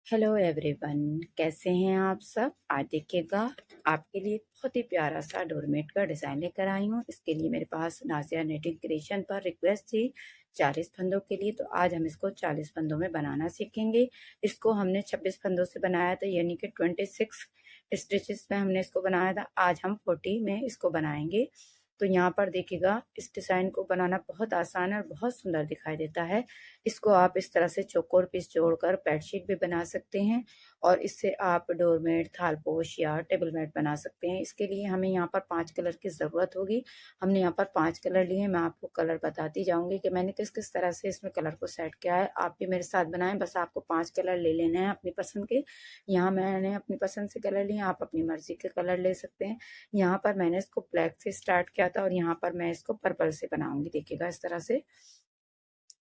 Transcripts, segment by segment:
Hello everyone, कैसे हैं आप सब। आज देखिएगा, आपके लिए बहुत ही प्यारा सा डोरमेट का डिज़ाइन लेकर आई हूँ। इसके लिए मेरे पास नाजिया निटिंग क्रिएशन पर रिक्वेस्ट थी 40 फंदों के लिए, तो आज हम इसको 40 फंदों में बनाना सीखेंगे। इसको हमने 26 फंदों से बनाया था, यानी कि 26 स्टिचेस में हमने इसको बनाया था। आज हम 40 में इसको बनाएंगे। तो यहाँ पर देखिएगा, इस डिज़ाइन को बनाना बहुत आसान है और बहुत सुंदर दिखाई देता है। इसको आप इस तरह से चौकोर पीस जोड़कर बेडशीट भी बना सकते हैं और इससे आप डोरमेट, थालपोश या टेबल मैट बना सकते हैं। इसके लिए हमें यहाँ पर 5 कलर की ज़रूरत होगी। हमने यहाँ पर 5 कलर लिए हैं। मैं आपको कलर बताती जाऊंगी कि मैंने किस किस तरह से इसमें कलर को सेट किया है। आप भी मेरे साथ बनाएं, बस आपको 5 कलर ले लेने हैं अपनी पसंद के। यहाँ मैंने अपनी पसंद से कलर लिए, आप अपनी मर्जी के कलर ले सकते हैं। यहाँ पर मैंने इसको ब्लैक से स्टार्ट किया था और यहाँ पर मैं इसको पर्पल से बनाऊंगी। देखिएगा इस तरह से।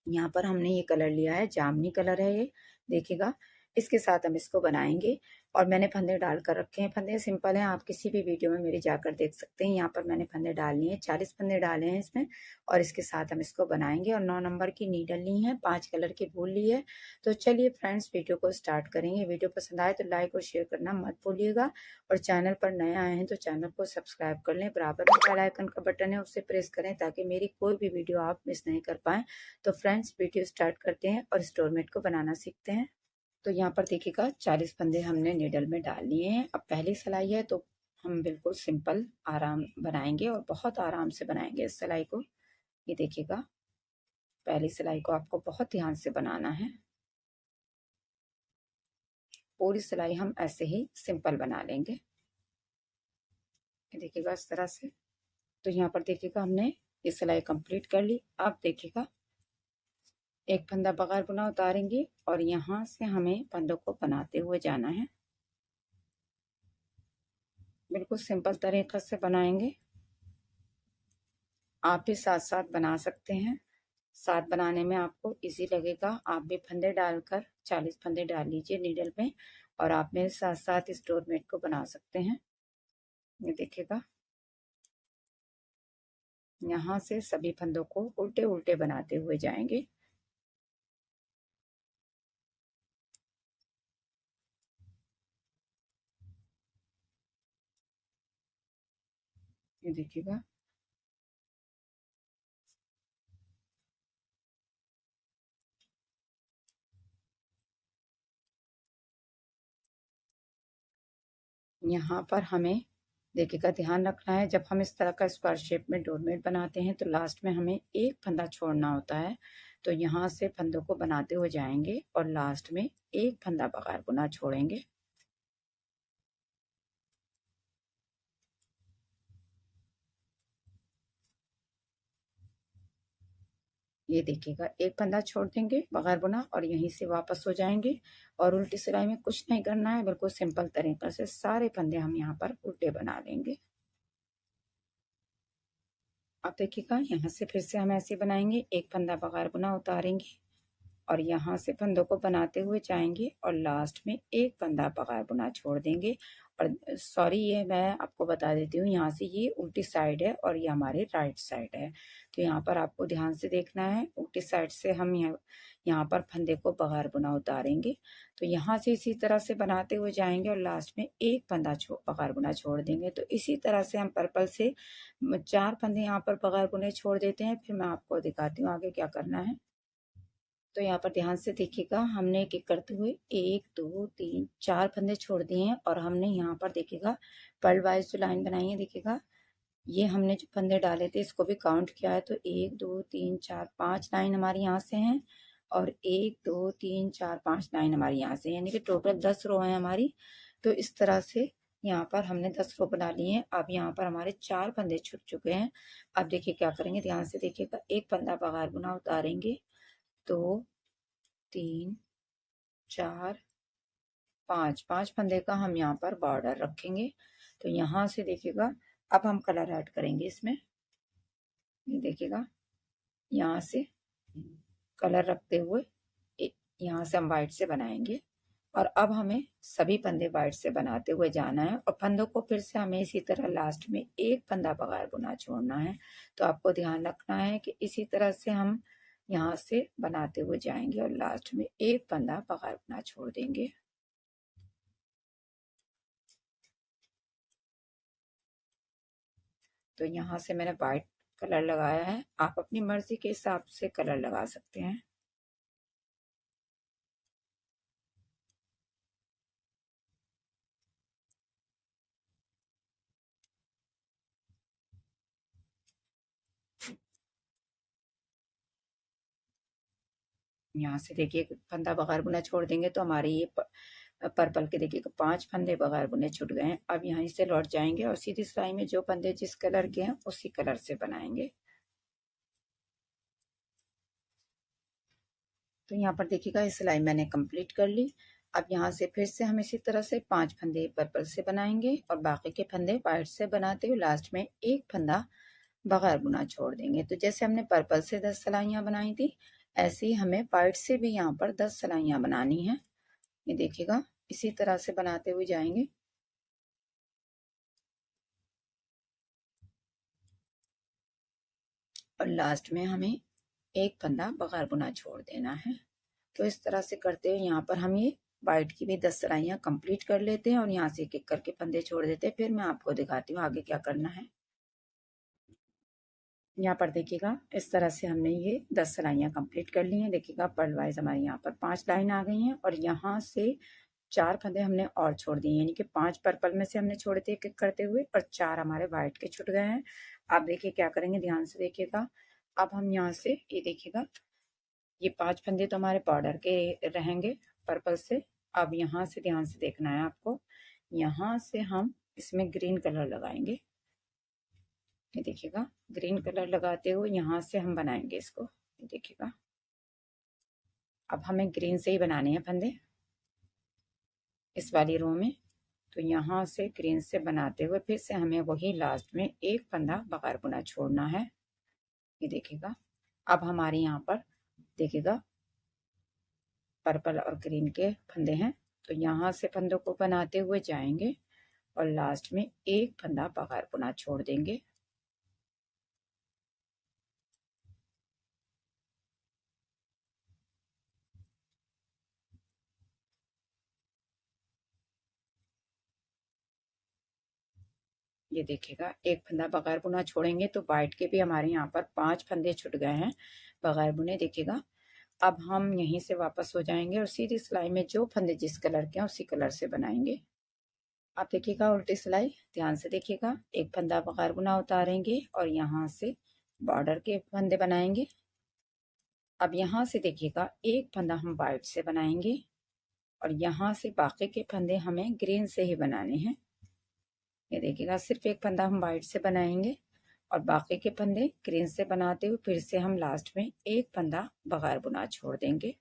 यहाँ पर हमने ये कलर लिया है, जामनी कलर है ये, देखिएगा। इसके साथ हम इसको बनाएंगे और मैंने फंदे डाल कर रखे हैं। फंदे सिंपल हैं, आप किसी भी वीडियो में मेरी जाकर देख सकते हैं। यहाँ पर मैंने फंदे डाल लिए हैं, 40 फंदे डाले हैं इसमें और इसके साथ हम इसको बनाएंगे। और 9 नंबर की नीडल ली है, 5 कलर की वूल ली है। तो चलिए फ्रेंड्स, वीडियो को स्टार्ट करेंगे। वीडियो पसंद आए तो लाइक और शेयर करना मत भूलिएगा और चैनल पर नए आए हैं तो चैनल को सब्सक्राइब कर लें। बराबर में बेल आइकन का बटन है, उससे प्रेस करें ताकि मेरी कोई भी वीडियो आप मिस नहीं कर पाएँ। तो फ्रेंड्स, वीडियो स्टार्ट करते हैं और इस डोरमेट को बनाना सीखते हैं। तो यहाँ पर देखिएगा, 40 फंदे हमने नीडल में डाल लिए हैं। अब पहली सिलाई है तो हम बिल्कुल सिंपल आराम बनाएंगे और बहुत आराम से बनाएंगे इस सिलाई को। ये देखिएगा, पहली सिलाई को आपको बहुत ध्यान से बनाना है। पूरी सिलाई हम ऐसे ही सिंपल बना लेंगे। ये देखिएगा इस तरह से। तो यहाँ पर देखिएगा, हमने ये सिलाई कंप्लीट कर ली। अब देखिएगा, एक फंदा बगैर बुना उतारेंगे और यहाँ से हमें फंदों को बनाते हुए जाना है। बिल्कुल सिंपल तरीके से बनाएंगे। आप भी साथ साथ बना सकते हैं। साथ बनाने में आपको इजी लगेगा। आप भी फंदे डालकर 40 फंदे डाल लीजिए नीडल में और आप मेरे साथ साथ इस डोरमेट को बना सकते हैं। ये देखिएगा, यहाँ से सभी फंदों को उल्टे उल्टे बनाते हुए जाएंगे। ये देखिएगा, यहाँ पर हमें देखिएगा ध्यान रखना है, जब हम इस तरह का स्क्वायर शेप में डोरमेट बनाते हैं तो लास्ट में हमें एक फंदा छोड़ना होता है। तो यहाँ से फंदों को बनाते हुए जाएंगे और लास्ट में एक फंदा बगैर बुना छोड़ेंगे। ये देखिएगा, एक फंदा छोड़ देंगे बगैर बुना और यहीं से वापस हो जाएंगे। और उल्टी सिलाई में कुछ नहीं करना है, बिल्कुल सिंपल तरीके से सारे फंदे हम यहाँ पर उल्टे बना लेंगे। अब देखिएगा, यहाँ से फिर से हम ऐसे बनाएंगे, एक फंदा बगैर बुना उतारेंगे और यहाँ से फंदों को बनाते हुए जाएंगे और लास्ट में एक फंदा बगैर बुना छोड़ देंगे। और सॉरी, ये मैं आपको बता देती हूँ, यहाँ से ये उल्टी साइड है और ये हमारी राइट साइड है। तो यहाँ पर आपको ध्यान से देखना है। उल्टी साइड से हम यहाँ पर फंदे को बगैर बुना उतारेंगे। तो यहाँ से इसी तरह से बनाते हुए जाएंगे और लास्ट में एक फंदा बगैर बुना छोड़ देंगे। तो इसी तरह से हम पर्पल से 4 फंदे यहाँ पर बगैर बुने छोड़ देते हैं। फिर मैं आपको दिखाती हूँ आगे क्या करना है। तो यहाँ पर ध्यान से देखिएगा, हमने एक एक करते हुए 1 2 3 4 फंदे छोड़ दिए हैं और हमने यहाँ पर देखिएगा पर्ल वाइज जो लाइन बनाई है, देखिएगा ये हमने जो फंदे डाले थे इसको भी काउंट किया है। तो 1 2 3 4 5 लाइन हमारी यहाँ से हैं और 1 2 3 4 5 लाइन हमारी यहाँ से, यानी कि टोटल 10 रो है हमारी। तो इस तरह से यहाँ पर हमने 10 रो बना लिए हैं। अब यहाँ पर हमारे 4 फंदे छुप चुके हैं। अब देखिए क्या करेंगे, ध्यान से देखिएगा, एक फंदा बगैर बुना उतारेंगे, 2 3 4 5 5 फंदे का हम यहाँ पर बॉर्डर रखेंगे। तो यहाँ से देखिएगा, अब हम कलर ऐड करेंगे इसमें। ये देखिएगा, यहाँ से कलर रखते हुए यहाँ से हम वाइट से बनाएंगे और अब हमें सभी फंदे वाइट से बनाते हुए जाना है और फंदों को फिर से हमें इसी तरह लास्ट में एक फंदा बगैर बुना छोड़ना है। तो आपको ध्यान रखना है कि इसी तरह से हम यहाँ से बनाते हुए जाएंगे और लास्ट में एक फंदा बगैर बुना छोड़ देंगे। तो यहाँ से मैंने वाइट कलर लगाया है, आप अपनी मर्जी के हिसाब से कलर लगा सकते हैं। यहाँ से देखिए फंदा बगैर बुना छोड़ देंगे तो हमारे ये पर्पल के देखिए 5 फंदे बगैर बुने छूट गए हैं। अब यहाँ से लौट जाएंगे और सीधी सिलाई में जो फंदे जिस कलर के हैं उसी कलर से बनाएंगे। तो यहाँ पर देखिएगा ये सिलाई मैंने कंप्लीट कर ली। अब यहाँ से फिर से हम इसी तरह से 5 फंदे पर्पल से बनाएंगे और बाकी के फंदे वाइट से बनाते हुए लास्ट में एक फंदा बगैर बुना छोड़ देंगे। तो जैसे हमने पर्पल से 10 सिलाइयाँ बनाई थी, ऐसे ही हमें वाइट से भी यहाँ पर 10 सिलाइयाँ बनानी है। ये देखिएगा इसी तरह से बनाते हुए जाएंगे। और लास्ट में हमें एक फंदा बगैर बुना छोड़ देना है। तो इस तरह से करते हुए यहाँ पर हम ये वाइट की भी 10 सिलाइयाँ कंप्लीट कर लेते हैं और यहाँ से एक एक करके फंदे छोड़ देते हैं। फिर मैं आपको दिखाती हूँ आगे क्या करना है। यहाँ पर देखिएगा इस तरह से हमने ये 10 सिलाइयाँ कंप्लीट कर ली हैं। देखिएगा पर्ल वाइज हमारे यहाँ पर 5 लाइन आ गई हैं और यहाँ से 4 फंदे हमने और छोड़ दिए, यानी कि 5 पर्पल में से हमने छोड़े थे एक एक करते हुए और 4 हमारे वाइट के छूट गए हैं। आप देखिए क्या करेंगे, ध्यान से देखिएगा। अब हम यहाँ से ये देखिएगा ये 5 फंदे तो हमारे बॉर्डर के रहेंगे पर्पल से। अब यहाँ से ध्यान से देखना है आपको, यहाँ से हम इसमें ग्रीन कलर लगाएंगे। ये देखिएगा ग्रीन कलर लगाते हुए यहाँ से हम बनाएंगे इसको। ये देखिएगा अब हमें ग्रीन से ही बनाने हैं फंदे इस वाली रो में। तो यहाँ से ग्रीन से बनाते हुए फिर से हमें वही लास्ट में एक फंदा बगैर बुना छोड़ना है। ये देखिएगा अब हमारे यहाँ पर देखिएगा पर्पल और ग्रीन के फंदे हैं। तो यहाँ से फंदों को बनाते हुए जाएंगे और लास्ट में एक फंदा बगैर बुना छोड़ देंगे। ये देखिएगा एक फंदा बगैर बुना छोड़ेंगे तो वाइट के भी हमारे यहाँ पर 5 फंदे छूट गए हैं बगैर बुने। देखिएगा अब हम यहीं से वापस हो जाएंगे और सीधी सिलाई में जो फंदे जिस कलर के हैं उसी कलर से बनाएंगे। आप देखिएगा उल्टी सिलाई ध्यान से देखिएगा, एक फंदा बगैर बुना उतारेंगे और यहाँ से बॉर्डर के फंदे बनाएंगे। अब यहाँ से देखिएगा एक फंदा हम वाइट से बनाएंगे और यहाँ से बाकी के फंदे हमें ग्रीन से ही बनाने हैं। ये देखिएगा सिर्फ एक फंदा हम वाइट से बनाएंगे और बाकी के फंदे ग्रीन से बनाते हुए फिर से हम लास्ट में एक फंदा बगैर बुना छोड़ देंगे।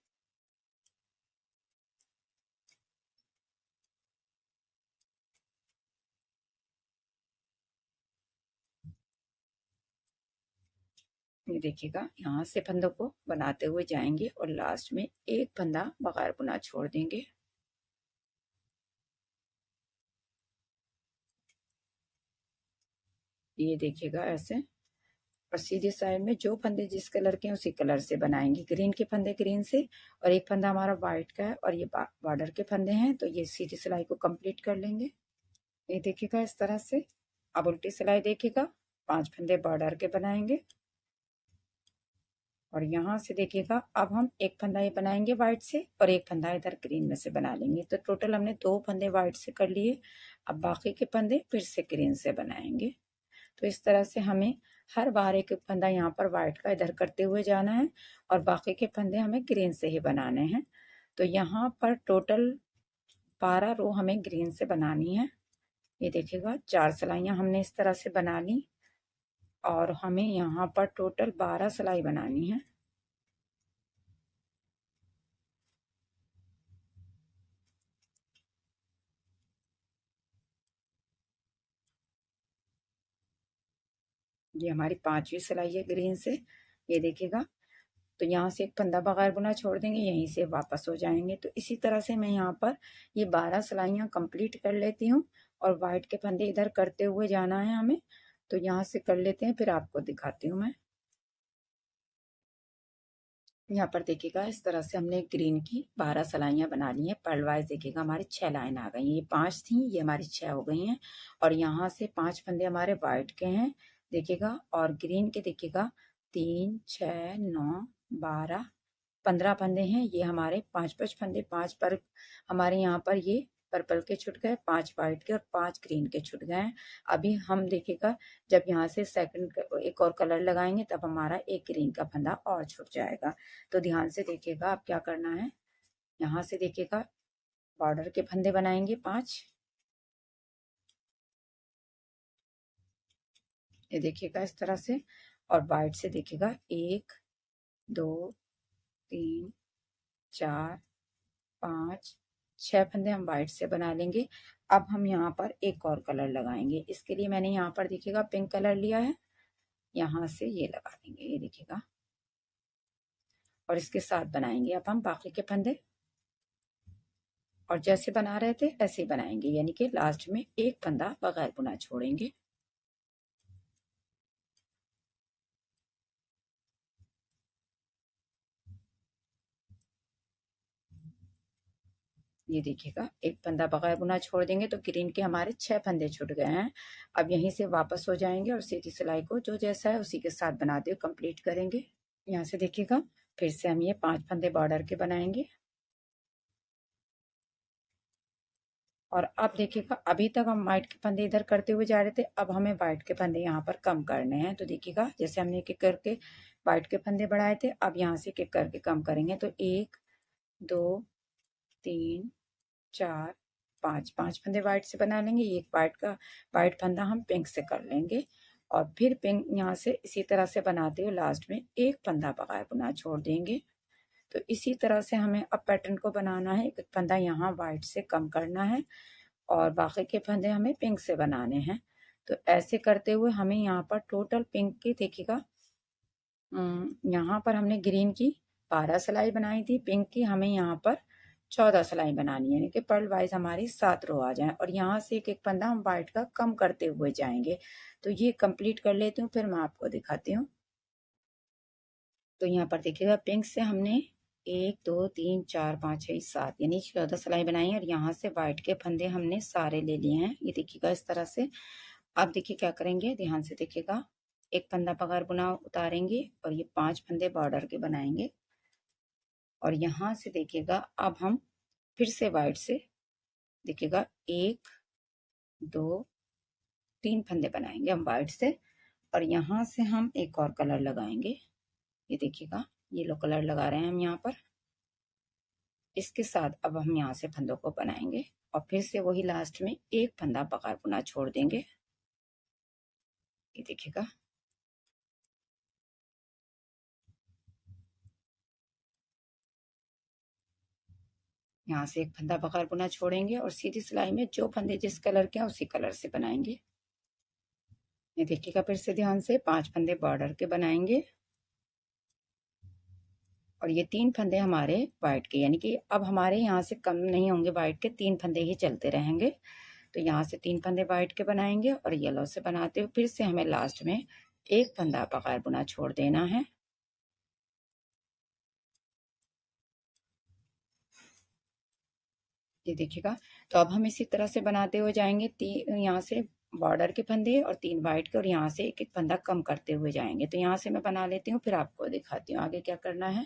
ये देखिएगा यहाँ से फंदों को बनाते हुए जाएंगे और लास्ट में एक फंदा बगैर बुना छोड़ देंगे। ये देखिएगा ऐसे और सीधी साइड में जो फंदे जिस कलर के हैं उसी कलर से बनाएंगे। ग्रीन के फंदे ग्रीन से और एक फंदा हमारा वाइट का है और ये बॉर्डर के फंदे हैं। तो ये सीधी सिलाई को कंप्लीट कर लेंगे। ये देखिएगा इस तरह से। अब उल्टी सिलाई देखिएगा 5 फंदे बॉर्डर के बनाएंगे और यहाँ से देखिएगा अब हम एक फंदा ये बनाएंगे वाइट से और एक फंदा इधर ग्रीन में से बना लेंगे। तो टोटल हमने 2 फंदे वाइट से कर लिए। अब बाकी के फंदे फिर से ग्रीन से बनाएंगे। तो इस तरह से हमें हर बार एक फंदा यहाँ पर वाइट का इधर करते हुए जाना है और बाकी के फंदे हमें ग्रीन से ही बनाने हैं। तो यहाँ पर टोटल 12 रो हमें ग्रीन से बनानी है। ये देखिएगा 4 सिलाइयाँ हमने इस तरह से बना ली और हमें यहाँ पर टोटल 12 सिलाई बनानी है। ये हमारी 5वीं सिलाई है ग्रीन से। ये देखिएगा तो यहाँ से एक फंदा बगैर बुना छोड़ देंगे, यहीं से वापस हो जाएंगे। तो इसी तरह से मैं यहाँ पर ये 12 सिलाइयाँ कंप्लीट कर लेती हूँ और वाइट के फंदे इधर करते हुए जाना है हमें। तो यहाँ से कर लेते हैं फिर आपको दिखाती हूँ मैं। यहाँ पर देखिएगा इस तरह से हमने ग्रीन की 12 सिलाइयाँ बना ली हैं। पर्ल वाइज देखिएगा हमारी 6 लाइन आ गई हैं। ये 5 थी, ये हमारी 6 हो गई हैं और यहाँ से 5 फंदे हमारे वाइट के हैं। देखिएगा, और ग्रीन के देखिएगा 3, 6, 9, 12, 15 फंदे हैं। ये हमारे 5-5 फंदे, 5 पर हमारे यहाँ पर ये पर्पल के छुट गए, 5 वाइट के और 5 ग्रीन के छुट गए हैं। अभी हम देखिएगा जब यहाँ से सेकंड एक और कलर लगाएंगे तब हमारा एक ग्रीन का फंदा और छुट जाएगा। तो ध्यान से देखिएगा आप क्या करना है। यहाँ से देखिएगा बॉर्डर के फंदे बनाएंगे 5, ये देखिएगा इस तरह से, और वाइट से देखिएगा 1, 2, 3, 4, 5, 6 फंदे हम वाइट से बना लेंगे। अब हम यहाँ पर एक और कलर लगाएंगे। इसके लिए मैंने यहाँ पर देखिएगा पिंक कलर लिया है, यहाँ से ये लगा देंगे, ये देखिएगा, और इसके साथ बनाएंगे अब हम बाकी के फंदे, और जैसे बना रहे थे ऐसे ही बनाएंगे, यानी कि लास्ट में एक फंदा बगैर बुना छोड़ेंगे। ये देखिएगा एक फंदा बगैर बुना छोड़ देंगे तो ग्रीन के हमारे 6 फंदे छूट गए हैं। अब यहीं से वापस हो जाएंगे और सीधी सिलाई को जो जैसा है उसी के साथ बनाते हुए कंप्लीट करेंगे। यहाँ से देखिएगा फिर से हम ये 5 फंदे बॉर्डर के बनाएंगे, और अब देखिएगा अभी तक हम व्हाइट के फंदे इधर करते हुए जा रहे थे, अब हमें व्हाइट के फंदे यहाँ पर कम करने हैं। तो देखिएगा जैसे हमने एक एक करके व्हाइट के फंदे बढ़ाए थे, अब यहाँ से एक एक करके कम करेंगे। तो 1, 2, 3, 4, 5, 5 फंदे व्हाइट से बना लेंगे। एक व्हाइट फंदा हम पिंक से कर लेंगे, और फिर पिंक यहाँ से इसी तरह से बनाते हुए लास्ट में एक फंदा बगैर बुना छोड़ देंगे। तो इसी तरह से हमें अब पैटर्न को बनाना है। एक फंदा यहाँ व्हाइट से कम करना है और बाकी के फंदे हमें पिंक से बनाने हैं। तो ऐसे करते हुए हमें यहाँ पर टोटल पिंक की देखिएगा, यहाँ पर हमने ग्रीन की 12 सिलाई बनाई थी, पिंक की हमें यहाँ पर 14 सिलाई बनानी है, यानी कि पर्ल वाइज हमारी 7 रो आ जाए, और यहाँ से एक एक फंदा हम व्हाइट का कम करते हुए जाएंगे। तो ये कंप्लीट कर लेती हूँ, फिर मैं आपको दिखाती हूँ। तो यहाँ पर देखिएगा पिंक से हमने 1, 2, 3, 4, 5, 6, 7 यानी 14 सिलाई बनाई है, और यहाँ से व्हाइट के फंदे हमने सारे ले लिए हैं। ये देखिएगा इस तरह से। अब देखिए क्या करेंगे, ध्यान से देखिएगा, एक फंदा बगैर बुना उतारेंगे और ये 5 फंदे बॉर्डर के बनाएंगे, और यहाँ से देखिएगा अब हम फिर से व्हाइट से देखिएगा 1, 2, 3 फंदे बनाएंगे हम व्हाइट से, और यहाँ से हम एक और कलर लगाएंगे। ये देखिएगा येलो कलर लगा रहे हैं हम यहाँ पर। इसके साथ अब हम यहाँ से फंदों को बनाएंगे, और फिर से वही लास्ट में एक फंदा बगैर बुना छोड़ देंगे। ये देखिएगा, यहाँ से एक फंदा बगैर बुना छोड़ेंगे और सीधी सिलाई में जो फंदे जिस कलर के हैं उसी कलर से बनाएंगे। ये देखिएगा फिर से ध्यान से 5 फंदे बॉर्डर के बनाएंगे, और ये 3 फंदे हमारे व्हाइट के, यानी कि अब हमारे यहाँ से कम नहीं होंगे व्हाइट के, 3 फंदे ही चलते रहेंगे। तो यहाँ से 3 फंदे व्हाइट के बनाएंगे, और येलो से बनाते हुए फिर से हमें लास्ट में एक फंदा बगैर बुना छोड़ देना है। ये देखिएगा, तो अब हम इसी तरह से बनाते हुए जाएंगे। यहाँ से बॉर्डर के फंदे और 3 व्हाइट के, और यहाँ से एक एक फंदा कम करते हुए जाएंगे। तो यहाँ से मैं बना लेती हूँ, फिर आपको दिखाती हूँ आगे क्या करना है।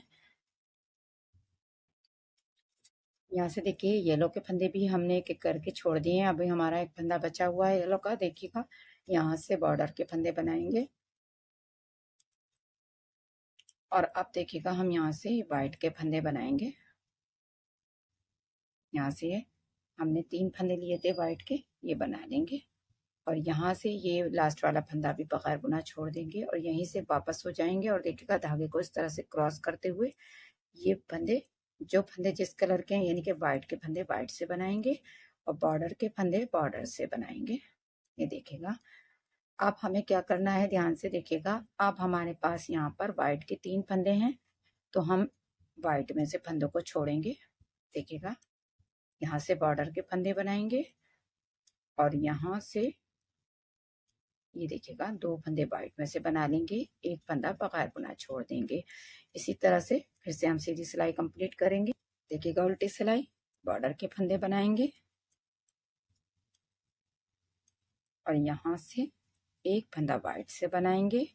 यहाँ से देखिए येलो के फंदे भी हमने एक एक करके छोड़ दिए हैं। अभी हमारा एक फंदा बचा हुआ है येलो का, देखिएगा यहाँ से बॉर्डर के फंदे बनाएंगे, और अब देखिएगा हम यहाँ से व्हाइट के फंदे बनाएंगे। यहाँ से हमने 3 फंदे लिए थे व्हाइट के, ये बना लेंगे, और यहाँ से ये लास्ट वाला फंदा भी बगैर बुना छोड़ देंगे, और यहीं से वापस हो जाएंगे। और देखिएगा धागे को इस तरह से क्रॉस करते हुए ये फंदे जो फंदे जिस कलर के हैं, यानी कि व्हाइट के फंदे व्हाइट से बनाएंगे और बॉर्डर के फंदे बॉर्डर से बनाएंगे। ये देखिएगा अब हमें क्या करना है, ध्यान से देखिएगा। अब हमारे पास यहाँ पर व्हाइट के 3 फंदे हैं, तो हम व्हाइट में से फंदों को छोड़ेंगे। देखिएगा यहाँ से बॉर्डर के फंदे बनाएंगे, और यहाँ से ये देखिएगा 2 फंदे व्हाइट में से बना लेंगे, एक फंदा बगैर बुना छोड़ देंगे। इसी तरह से फिर से हम सीधी सिलाई कंप्लीट करेंगे। देखिएगा उल्टी सिलाई, बॉर्डर के फंदे बनाएंगे, और यहाँ से एक फंदा वाइट से बनाएंगे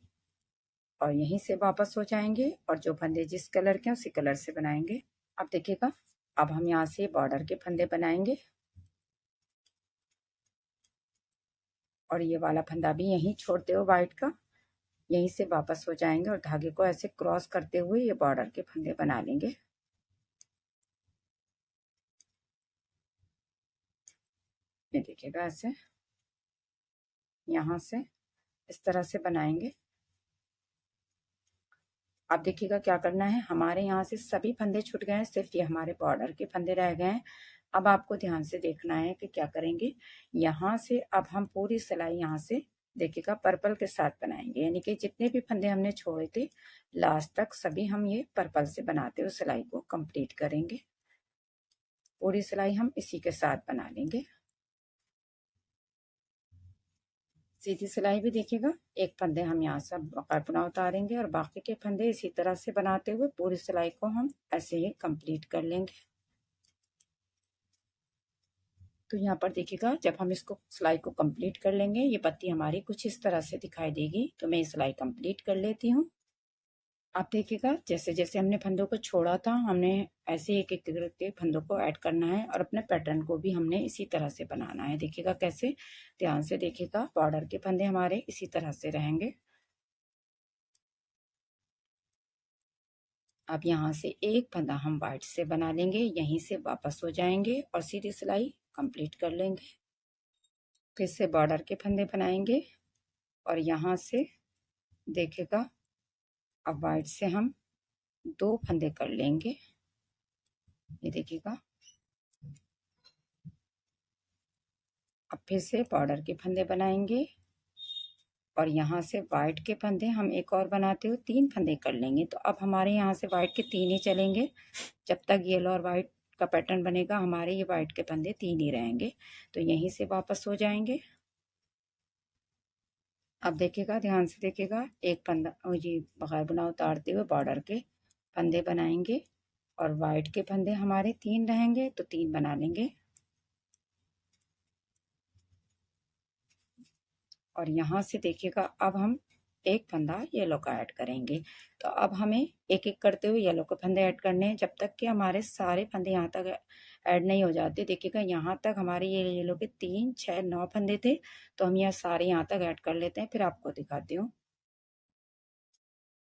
और यहीं से वापस हो जाएंगे और जो फंदे जिस कलर के उसी कलर से बनाएंगे। अब देखिएगा, अब हम यहाँ से बॉर्डर के फंदे बनाएंगे और ये वाला फंदा भी यहीं छोड़ते हो वाइट का, यहीं से वापस हो जाएंगे और धागे को ऐसे क्रॉस करते हुए ये बॉर्डर के फंदे बना लेंगे। ये देखिएगा, ऐसे यहाँ से इस तरह से बनाएंगे। अब देखिएगा क्या करना है, हमारे यहाँ से सभी फंदे छूट गए हैं, सिर्फ ये हमारे बॉर्डर के फंदे रह गए हैं। अब आपको ध्यान से देखना है कि क्या करेंगे, यहाँ से अब हम पूरी सिलाई यहाँ से देखिएगा पर्पल के साथ बनाएंगे, यानी कि जितने भी फंदे हमने छोड़े थे लास्ट तक सभी हम ये पर्पल से बनाते हुए सिलाई को कंप्लीट करेंगे। पूरी सिलाई हम इसी के साथ बना लेंगे। सीधी सिलाई भी देखिएगा, एक फंदे हम यहाँ से कल्पना उतारेंगे और बाकी के फंदे इसी तरह से बनाते हुए पूरी सिलाई को हम ऐसे ही कंप्लीट कर लेंगे। तो यहाँ पर देखिएगा, जब हम इसको सिलाई को कंप्लीट कर लेंगे ये पत्ती हमारी कुछ इस तरह से दिखाई देगी। तो मैं सिलाई कंप्लीट कर लेती हूँ। आप देखिएगा, जैसे जैसे हमने फंदों को छोड़ा था हमने ऐसे एक एक करके फंदों को ऐड करना है और अपने पैटर्न को भी हमने इसी तरह से बनाना है। देखिएगा कैसे, ध्यान से देखिएगा, बॉर्डर के फंदे हमारे इसी तरह से रहेंगे। अब यहाँ से एक फंदा हम वाइट से बना लेंगे, यहीं से वापस हो जाएंगे और सीधी सिलाई कंप्लीट कर लेंगे। फिर से बॉर्डर के फंदे बनाएंगे और यहाँ से देखिएगा, अब वाइट से हम दो फंदे कर लेंगे। ये देखिएगा, अब फिर से बॉर्डर के फंदे बनाएंगे और यहाँ से वाइट के फंदे हम एक और बनाते हुए तीन फंदे कर लेंगे। तो अब हमारे यहाँ से वाइट के तीन ही चलेंगे, जब तक येलो और वाइट का पैटर्न बनेगा हमारे ये वाइट के फंदे तीन ही रहेंगे। तो यहीं से वापस हो जाएंगे। अब देखिएगा, ध्यान से देखिएगा, एक फंदा ये बगैर बुना उतारते हुए बॉर्डर के फंदे बनाएंगे और वाइट के फंदे हमारे तीन रहेंगे तो तीन बना लेंगे। और यहाँ से देखिएगा, अब हम एक फंदा येलो का ऐड करेंगे। तो अब हमें एक एक करते हुए येलो के फंदे ऐड करने हैं जब तक कि हमारे सारे फंदे यहाँ तक ऐड नहीं हो जाते। देखिएगा, यहाँ तक हमारे ये येलो के 3 6 9 फंदे थे, तो हम यह सारे यहाँ तक ऐड कर लेते हैं, फिर आपको दिखाती हूँ।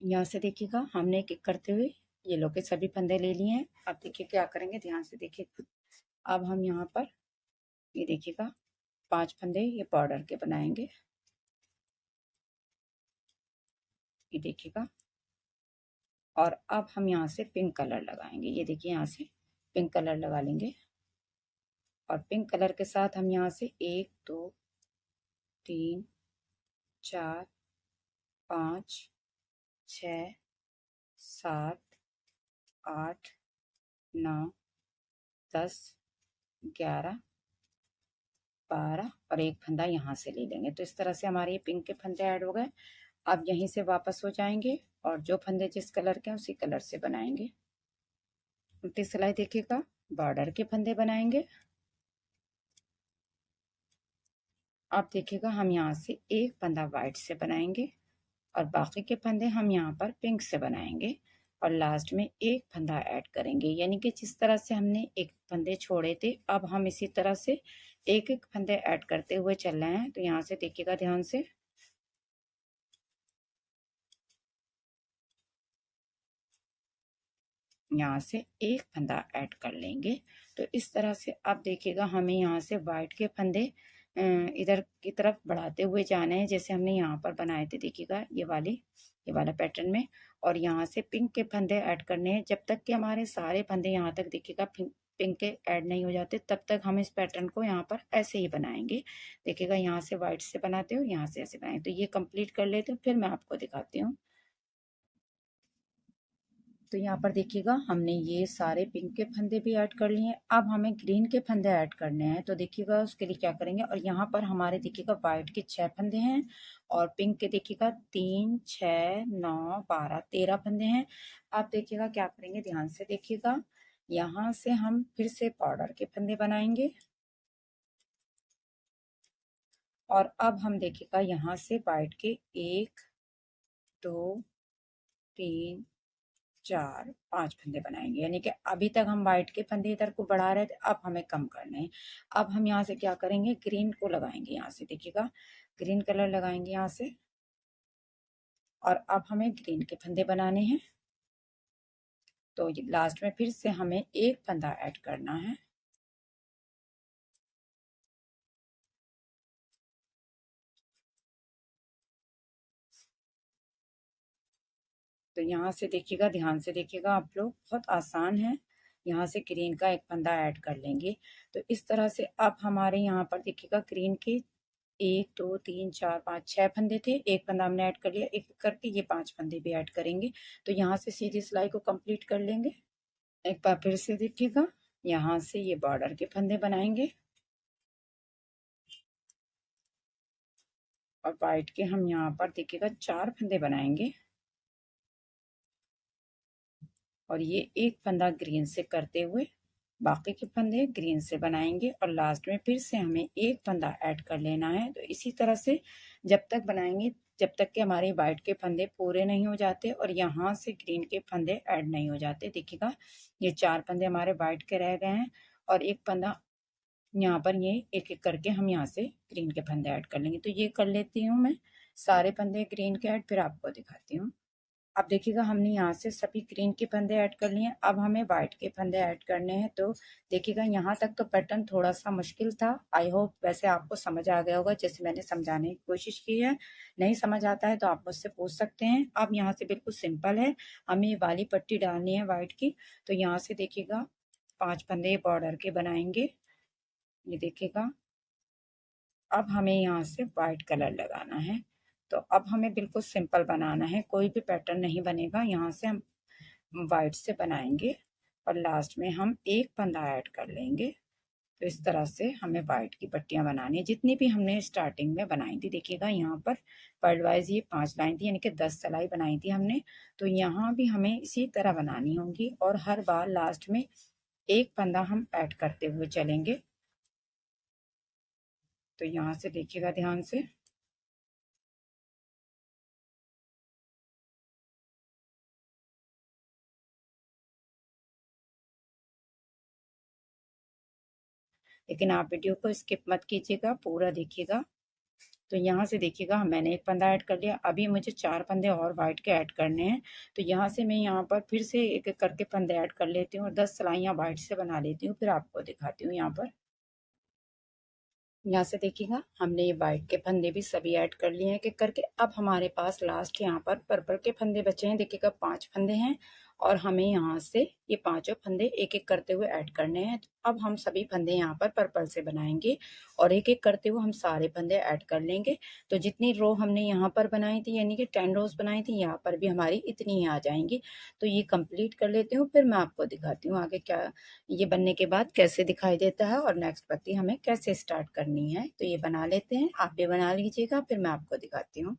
यहाँ से देखिएगा, हमने एक एक करते हुए येलो के सभी फंदे ले लिए हैं। अब देखिए क्या करेंगे, ध्यान से देखिए, अब हम यहाँ पर ये देखिएगा 5 फंदे ये बॉर्डर के बनाएंगे। ये देखिएगा, और अब हम यहाँ से पिंक कलर लगाएंगे। ये देखिए, यहाँ से पिंक कलर लगा लेंगे और पिंक कलर के साथ हम यहाँ से 1 2 3 4 5 6 7 8 9 10 11 12 और एक फंदा यहाँ से ले लेंगे। तो इस तरह से हमारे ये पिंक के फंदे ऐड हो गए। अब यहीं से वापस हो जाएंगे और जो फंदे जिस कलर के हैं उसी कलर से बनाएंगे। उल्टी सिलाई देखिएगा, बॉर्डर के फंदे बनाएंगे। आप देखिएगा, हम यहाँ से एक फंदा वाइट से बनाएंगे और बाकी के फंदे हम यहाँ पर पिंक से बनाएंगे और लास्ट में एक फंदा ऐड करेंगे। यानी कि जिस तरह से हमने एक फंदे छोड़े थे अब हम इसी तरह से एक एक फंदे ऐड करते हुए चल रहे हैं। तो यहाँ से देखिएगा ध्यान से, यहाँ से एक फंदा ऐड कर लेंगे। तो इस तरह से अब देखिएगा, हमें यहाँ से वाइट के फंदे इधर की तरफ बढ़ाते हुए जाना है, जैसे हमने यहाँ पर बनाए थे। देखिएगा ये वाला पैटर्न में, और यहाँ से पिंक के फंदे ऐड करने हैं जब तक कि हमारे सारे फंदे यहाँ तक देखिएगा पिंक के ऐड नहीं हो जाते, तब तक हम इस पैटर्न को यहाँ पर ऐसे ही बनाएंगे। देखिएगा, यहाँ से वाइट से बनाते हो, यहाँ से ऐसे बनाए। तो ये कंप्लीट कर लेते हो, फिर मैं आपको दिखाती हूँ। तो यहाँ पर देखिएगा, हमने ये सारे पिंक के फंदे भी ऐड कर लिए हैं। अब हमें ग्रीन के फंदे ऐड करने हैं। तो देखिएगा, उसके लिए क्या करेंगे, और यहाँ पर हमारे देखिएगा वाइट के 6 फंदे हैं और पिंक के देखिएगा 3 6 9 12 13 फंदे हैं। आप देखिएगा क्या करेंगे, ध्यान से देखिएगा, यहाँ से हम फिर से बॉर्डर के फंदे बनाएंगे और अब हम देखिएगा यहाँ से वाइट के 1 2 3 4 5 फंदे बनाएंगे, यानी कि अभी तक हम वाइट के फंदे इधर को बढ़ा रहे थे, अब हमें कम करने हैं। अब हम यहाँ से क्या करेंगे, ग्रीन को लगाएंगे, यहाँ से देखिएगा ग्रीन कलर लगाएंगे यहाँ से, और अब हमें ग्रीन के फंदे बनाने हैं। तो लास्ट में फिर से हमें एक फंदा ऐड करना है। तो यहाँ से देखिएगा, ध्यान से देखिएगा आप लोग, बहुत आसान है। यहाँ से ग्रीन का एक फंदा ऐड कर लेंगे। तो इस तरह से अब हमारे यहाँ पर देखिएगा ग्रीन के 1 2 3 4 5 6 फंदे थे, एक फंदा हमने ऐड कर लिया, एक करके ये 5 फंदे भी ऐड करेंगे। तो यहाँ से सीधी सिलाई को कंप्लीट कर लेंगे। एक बार फिर से देखिएगा, यहाँ से ये बॉर्डर के फंदे बनाएंगे और वाइट के हम यहाँ पर देखिएगा 4 फंदे बनाएंगे, और ये एक फंदा ग्रीन से करते हुए बाकी के फंदे ग्रीन से बनाएंगे, और लास्ट में फिर से हमें एक फंदा ऐड कर लेना है। तो इसी तरह से जब तक बनाएंगे जब तक कि हमारे वाइट के फंदे पूरे नहीं हो जाते और यहाँ से ग्रीन के फंदे ऐड नहीं हो जाते। देखिएगा ये 4 फंदे हमारे वाइट के रह गए हैं, और एक फंदा यहाँ पर, ये एक एक करके हम यहाँ से ग्रीन के फंदे ऐड कर लेंगे। तो ये कर लेती हूँ मैं सारे फंदे ग्रीन के ऐड, फिर आपको दिखाती हूँ। अब देखिएगा हमने यहाँ से सभी ग्रीन के फंदे ऐड कर लिए। अब हमें वाइट के फंदे ऐड करने हैं। तो देखिएगा यहाँ तक तो पैटर्न थोड़ा सा मुश्किल था, आई होप वैसे आपको समझ आ गया होगा जैसे मैंने समझाने की कोशिश की है। नहीं समझ आता है तो आप मुझसे पूछ सकते हैं। अब यहाँ से बिल्कुल सिंपल है, हमें ये वाली पट्टी डालनी है वाइट की। तो यहाँ से देखिएगा 5 फंदे बॉर्डर के बनाएंगे, ये देखिएगा। अब हमें यहाँ से वाइट कलर लगाना है। तो अब हमें बिल्कुल सिंपल बनाना है, कोई भी पैटर्न नहीं बनेगा। यहाँ से हम वाइट से बनाएंगे और लास्ट में हम एक फंदा ऐड कर लेंगे। तो इस तरह से हमें वाइट की पट्टियां बनानी है, जितनी भी हमने स्टार्टिंग में बनाई थी। देखिएगा यहाँ पर पर्ल वाइज ये 5 लाइन थी, यानी कि 10 सिलाई बनाई थी हमने। तो यहाँ भी हमें इसी तरह बनानी होंगी, और हर बार लास्ट में एक फंदा हम ऐड करते हुए चलेंगे। तो यहाँ से देखिएगा ध्यान से, लेकिन आप वीडियो को स्किप मत कीजिएगा, पूरा देखिएगा। तो यहाँ से देखिएगा मैंने एक फंदा ऐड कर लिया, अभी मुझे 4 फंदे और वाइट के ऐड करने हैं। तो यहाँ से मैं यहाँ पर फिर से एक एक करके फंदे ऐड कर लेती हूँ और 10 सिलाइयाँ वाइट से बना लेती हूँ, फिर आपको दिखाती हूँ। यहाँ पर यहाँ से देखिएगा हमने ये वाइट के फंदे भी सभी ऐड कर लिए हैं एक एक करके। अब हमारे पास लास्ट यहाँ पर पर्पल के फंदे बचे हैं। देखिएगा 5 फंदे हैं, और हमें यहाँ से ये पांचों फंदे एक एक करते हुए ऐड करने हैं। तो अब हम सभी फंदे यहाँ पर पर्पल से बनाएंगे और एक एक करते हुए हम सारे फंदे ऐड कर लेंगे। तो जितनी रो हमने यहाँ पर बनाई थी, यानी कि 10 रोज बनाई थी, यहाँ पर भी हमारी इतनी ही आ जाएंगी। तो ये कंप्लीट कर लेती हूँ, फिर मैं आपको दिखाती हूँ आगे क्या ये बनने के बाद कैसे दिखाई देता है और नेक्स्ट पत्ती हमें कैसे स्टार्ट करनी है। तो ये बना लेते हैं, आप भी बना लीजिएगा, फिर मैं आपको दिखाती हूँ।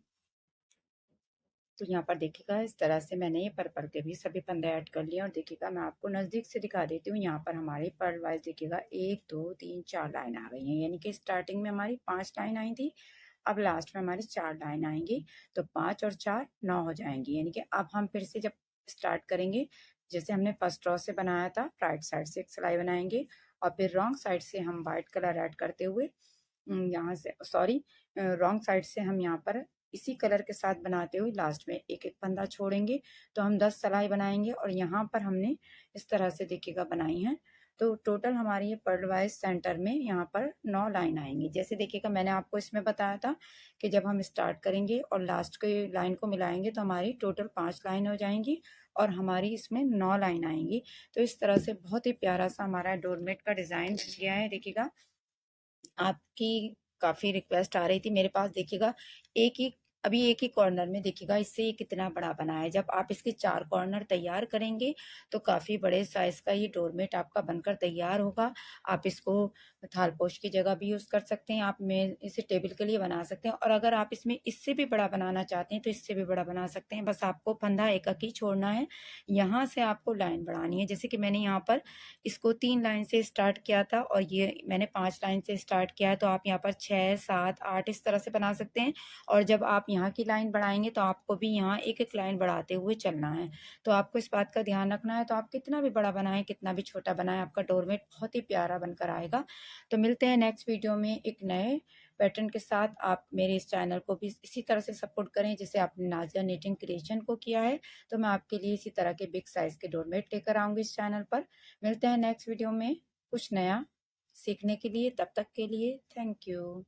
तो यहाँ पर देखिएगा इस तरह से मैंने ये पर्पल के भी सभी फंदे ऐड कर लिए, और देखिएगा मैं आपको नज़दीक से दिखा देती हूँ। यहाँ पर हमारी पर्ल वाइज देखिएगा 1 2 3 4 लाइन आ गई हैं, यानी कि स्टार्टिंग में हमारी 5 लाइन आई थी, अब लास्ट में हमारी 4 लाइन आएंगी। तो 5 और 4 9 हो जाएंगी, यानी कि अब हम फिर से जब स्टार्ट करेंगे, जैसे हमने फर्स्ट रो से बनाया था, राइट साइड से एक सिलाई बनाएंगे और फिर रॉन्ग साइड से हम वाइट कलर ऐड करते हुए यहाँ से, सॉरी, रॉन्ग साइड से हम यहाँ पर इसी कलर के साथ बनाते हुए लास्ट में एक एक फंदा छोड़ेंगे। तो हम 10 सिलाई बनाएंगे, और यहाँ पर हमने इस तरह से देखिएगा बनाई है। तो टोटल हमारी ये पर्ल वाइज सेंटर में यहाँ पर 9 लाइन आएंगी। जैसे देखिएगा मैंने आपको इसमें बताया था कि जब हम स्टार्ट करेंगे और लास्ट के लाइन को मिलाएंगे तो हमारी टोटल 5 लाइन हो जाएंगी, और हमारी इसमें 9 लाइन आएंगी। तो इस तरह से बहुत ही प्यारा सा हमारा डोरमेट का डिजाइन बन गया है। देखिएगा आपकी काफी रिक्वेस्ट आ रही थी मेरे पास, देखिएगा एक ही अभी एक ही कॉर्नर में देखिएगा इससे ये कितना बड़ा बना है। जब आप इसके 4 कॉर्नर तैयार करेंगे तो काफ़ी बड़े साइज़ का ये डोरमेट आपका बनकर तैयार होगा। आप इसको थाल-पोश की जगह भी यूज़ कर सकते हैं, आप में इसे टेबल के लिए बना सकते हैं और अगर आप इसमें इससे भी बड़ा बनाना चाहते हैं तो इससे भी बड़ा बना सकते हैं। बस आपको फंदा एक-एक ही छोड़ना है, यहाँ से आपको लाइन बढ़ानी है। जैसे कि मैंने यहाँ पर इसको 3 लाइन से स्टार्ट किया था और ये मैंने 5 लाइन से स्टार्ट किया है, तो आप यहाँ पर 6, 7, 8 इस तरह से बना सकते हैं और जब आप यहाँ की लाइन बढ़ाएँगे तो आपको भी यहाँ एक-एक लाइन बढ़ाते हुए चलना है। तो आपको इस बात का ध्यान रखना है, तो आप कितना भी बड़ा बनाएँ, कितना भी छोटा बनाएँ, आपका डोरमेट बहुत ही प्यारा बनकर आएगा। तो मिलते हैं नेक्स्ट वीडियो में एक नए पैटर्न के साथ। आप मेरे इस चैनल को भी इसी तरह से सपोर्ट करें जैसे आपने नाज़िया निटिंग क्रिएशन को किया है। तो मैं आपके लिए इसी तरह के बिग साइज़ के डोरमेट लेकर आऊँगी इस चैनल पर। मिलते हैं नेक्स्ट वीडियो में कुछ नया सीखने के लिए। तब तक के लिए थैंक यू।